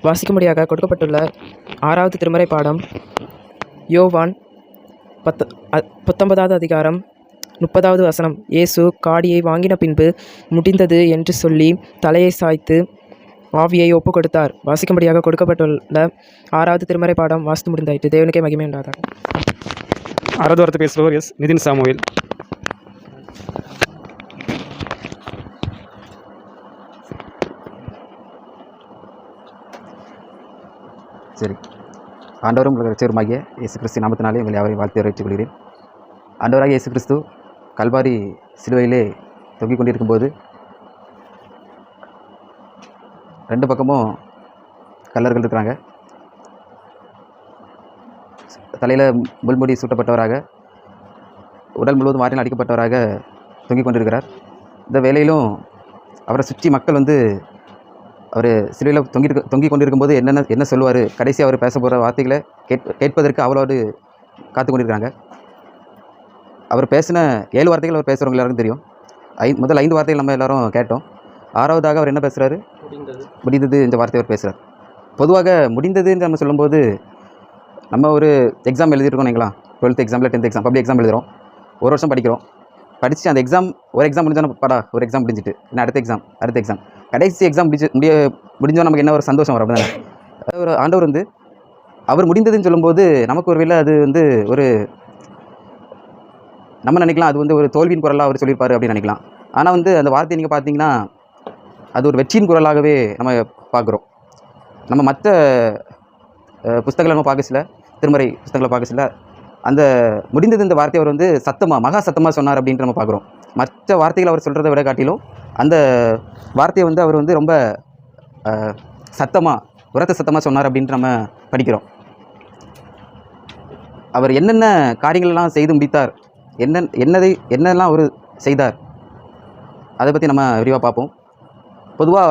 வாசிக்கும்படியாக கொடுக்கப்பட்டுள்ள 6வது திருமறை பாடம் யோவான் 19வது அதிகாரம் 30வது வசனம். இயேசு காடியை வாங்கின பின்பு முடிந்தது என்று சொல்லி தலையை சாய்த்து ஆவியை ஒப்பு கொடுத்தார். வாசிக்கும்படியாக கொடுக்கப்பட்டுள்ள 6வது திருமறை பாடம் வாசித்து முடிந்தாயிற்று. தேவனுக்கே மகிமை உண்டாதாக. 6வது வார்த்தை பேசுகிறவர் நிதின் சாமுவேல். சரி, ஆண்டவரும் ரட்சகருமாகிய இயேசு கிறிஸ்து நாமத்தினாலே உங்களை அவரை வாழ்த்து வரவேற்றுக் கொள்கிறேன். ஆண்டவராகிய இயேசு கிறிஸ்து கல்வாரி சிலுவையிலே தொங்கிக் கொண்டிருக்கும்போது ரெண்டு பக்கமும் கல்லர்கள் இருக்கிறாங்க. தலையில் முள்முடி சூட்டப்பட்டவராக, உடல் முழுவதும் மாற்றில் அடிக்கப்பட்டவராக தொங்கிக் கொண்டிருக்கிறார். இந்த வேலையிலும் அவரை சுற்றி மக்கள் அவர் சிலுவையில் தொங்கிக் கொண்டிருக்கும்போது என்ன சொல்லுவார், கடைசி அவர் பேச போகிற வார்த்தைகளை கேட்பதற்கு அவளோடு காத்து கொண்டிருக்கிறாங்க. அவர் பேசின 7 வார்த்தைகள் அவர் பேசுகிறவங்க எல்லாருக்கும் தெரியும். முதல் 5 வார்த்தைகள் நம்ம எல்லோரும் கேட்டோம். 6வதாக அவர் என்ன பேசுகிறாரு? முடிந்தது இந்த வார்த்தை அவர் பேசுகிறார். பொதுவாக முடிந்ததுன்னு நம்ம சொல்லும்போது, நம்ம ஒரு எக்ஸாம் எழுதியிருக்கோம் இல்லைங்களா, 12th எக்ஸாமில் 10th எக்ஸாம் பப்ளிக் எக்ஸாம் எழுதுகிறோம். ஒரு வருஷம் படிக்கிறோம். படித்து அந்த ஒரு எக்ஸாம் முடிஞ்சால் ஒரு எக்ஸாம் முடிஞ்சிட்டு இன்னும் அடுத்த எக்ஸாம் கடைசி எக்ஸாம் முடிஞ்சோம் நமக்கு என்ன ஒரு சந்தோஷம் வரும். அப்படிதானே ஒரு ஆண்டவர் அவர் முடிந்ததுன்னு சொல்லும்போது நமக்கு ஒரு வேளை அது ஒரு நம்ம நினைக்கலாம் அது ஒரு தோல்வியின் குரலாக அவர் சொல்லியிருப்பார் அப்படின்னு நினைக்கலாம். ஆனால் அந்த வார்த்தையை நீங்கள் பார்த்தீங்கன்னா அது ஒரு வெற்றியின் குரலாகவே நம்ம பார்க்குறோம். நம்ம மற்ற புஸ்தகங்களை நம்ம பார்க்கல, திருமறை புஸ்தகங்களை பார்க்கல, அந்த முடிந்தது இந்த வார்த்தை அவர் மகா சத்தமாக சொன்னார் அப்படின்ட்டு நம்ம பார்க்குறோம். மற்ற வார்த்தைகள் அவர் சொல்கிறத விட காட்டிலும் அந்த வார்த்தையை அவர் ரொம்ப உரத்த சத்தமாக சொன்னார் அப்படின்ட்டு நம்ம படிக்கிறோம். அவர் என்னென்ன காரியங்களெல்லாம் செய்து முடித்தார், என்னெல்லாம் அவர் செய்தார், அதை பற்றி நம்ம விரிவாக பார்ப்போம். பொதுவாக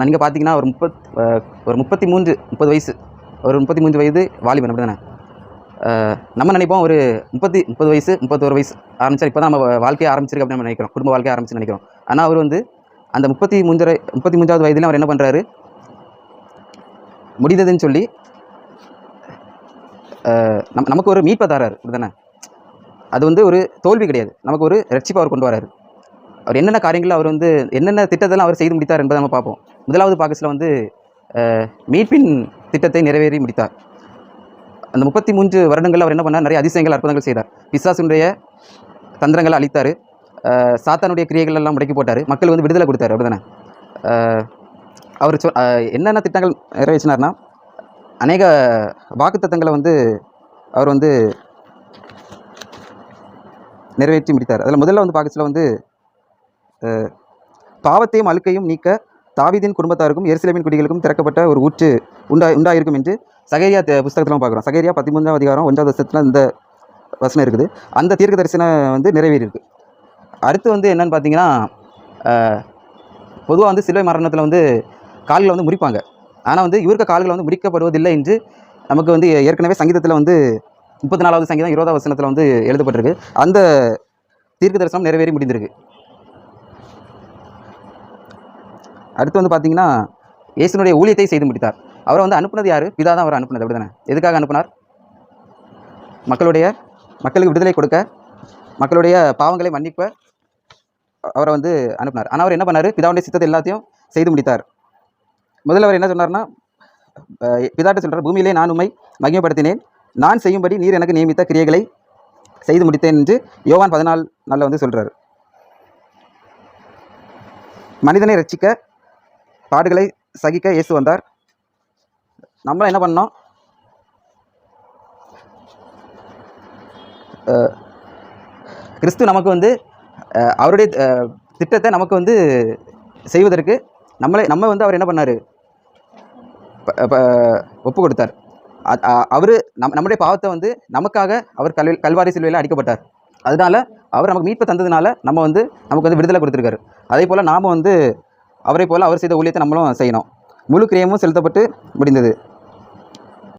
நீங்கள் பார்த்தீங்கன்னா ஒரு 30 வயசு, ஒரு 33 வயது வாலிபன், அப்படி தானே நம்ம நினைப்போம். ஒரு 30 வயசு 31 வயசு ஆரம்பிச்சா இப்போ தான் நம்ம வாழ்க்கையை ஆரம்பிச்சிருக்கு அப்படின்னு நம்ம நினைக்கிறோம், குடும்ப வாழ்க்கையை ஆரம்பிச்சு நினைக்கிறோம். ஆனால் அவர் அந்த 33வது வயதுலையும் அவர் என்ன பண்ணுறாரு, முடிந்ததுன்னு சொல்லி நமக்கு ஒரு மீட்பை தராரு, அப்படி தானே. அது ஒரு தோல்வி கிடையாது, நமக்கு ஒரு ரட்சிப்பை அவர் கொண்டு வராரு. அவர் என்னென்ன காரியங்கள் அவர் என்னென்ன திட்டத்தெல்லாம் அவர் செய்து முடித்தார் என்பதை நம்ம பார்ப்போம். முதலாவது பாகத்தில் மீட்பின் திட்டத்தை நிறைவேறி முடித்தார். அந்த 33 வருடங்கள் அவர் என்ன பண்ணார், நிறைய அதிசயங்கள் அற்புதங்கள் செய்தார். பிசாசுடைய தந்திரங்களை அழித்தார், சாத்தானுடைய கிரியைகள் எல்லாம் முடக்கி போட்டார், மக்கள் விடுதலை கொடுத்தாரு, அப்படி தானே. அவர் என்னென்ன திட்டங்கள் நிறைவேற்றினார்னா, அநேக வாக்குத்தத்தங்களை அவர் நிறைவேற்றி முடித்தார். அதில் முதல்ல பாகத்தில் பாவத்தையும் அழுக்கையும் நீக்க தாவீதின் குடும்பத்தாருக்கும் எருசலேமின் குடிகளுக்கும் திறக்கப்பட்ட ஒரு ஊற்று உண்டாயிருக்கும் என்று சகரியா புஸ்தகத்தில் பார்க்குறோம். சகரியா 13வது அதிகாரம் 1வது வசனத்தில் இந்த வசனம் இருக்குது. அந்த தீர்க்க தரிசனம் நிறைவேறியிருக்கு. அடுத்து என்னென்னு பார்த்தீங்கன்னா, பொதுவாக சிலுவை மரணத்தில் கால்களை முறிப்பாங்க. ஆனால் இவருக்கு கால்கள் முறிக்கப்படுவதில்லை என்று நமக்கு ஏற்கனவே சங்கீதத்தில் 34வது சங்கீதம் 20வது வசனத்தில் எழுதப்பட்டிருக்கு. அந்த தீர்க்க தரிசனம் நிறைவேறி முடிந்திருக்கு. அடுத்து பார்த்தீங்கன்னா, இயேசுனுடைய ஊழியத்தை செய்து முடித்தார். அவரை அனுப்புனது யார்? பிதா தான் அவரை அனுப்புனது, அப்படி தானே. எதுக்காக அனுப்புனார்? மக்களுக்கு விடுதலை கொடுக்க, மக்களுடைய பாவங்களை மன்னிப்ப அவரை அனுப்புனார். ஆனால் அவர் என்ன பண்ணார், பிதாவுடைய சித்தத்தை எல்லாத்தையும் செய்து முடித்தார். முதல்ல அவர் என்ன சொன்னார்னா, பிதாட்ட சொல்கிறார், பூமியிலே நான் உம்மை மகிமைப்படுத்தினேன், நான் செய்யும்படி நீர் எனக்கு நியமித்த கிரியைகளை செய்து முடித்தேன் என்று யோவான் 14:4 சொல்கிறார். மனிதனை ரட்சிக்க, பாடுகளை சகிக்க இயேசு வந்தார். நம்மளும் என்ன பண்ணோம், கிறிஸ்து நமக்கு அவருடைய திட்டத்தை நமக்கு செய்வதற்கு நம்ம அவர் என்ன பண்ணார், ஒப்பு கொடுத்தார். அவர் நம்முடைய பாவத்தை நமக்காக அவர் கல்வாரி சிலுவையில் அடிக்கப்பட்டார். அதனால அவர் நமக்கு மீட்பை தந்ததுனால நம்ம நமக்கு விடுதலை கொடுத்துருக்காரு. அதே போல் நாம் அவரை போல் அவர் செய்த ஊழியத்தை நம்மளும் செய்யணும். முழு கிரியமும் செலுத்தப்பட்டு முடிந்தது.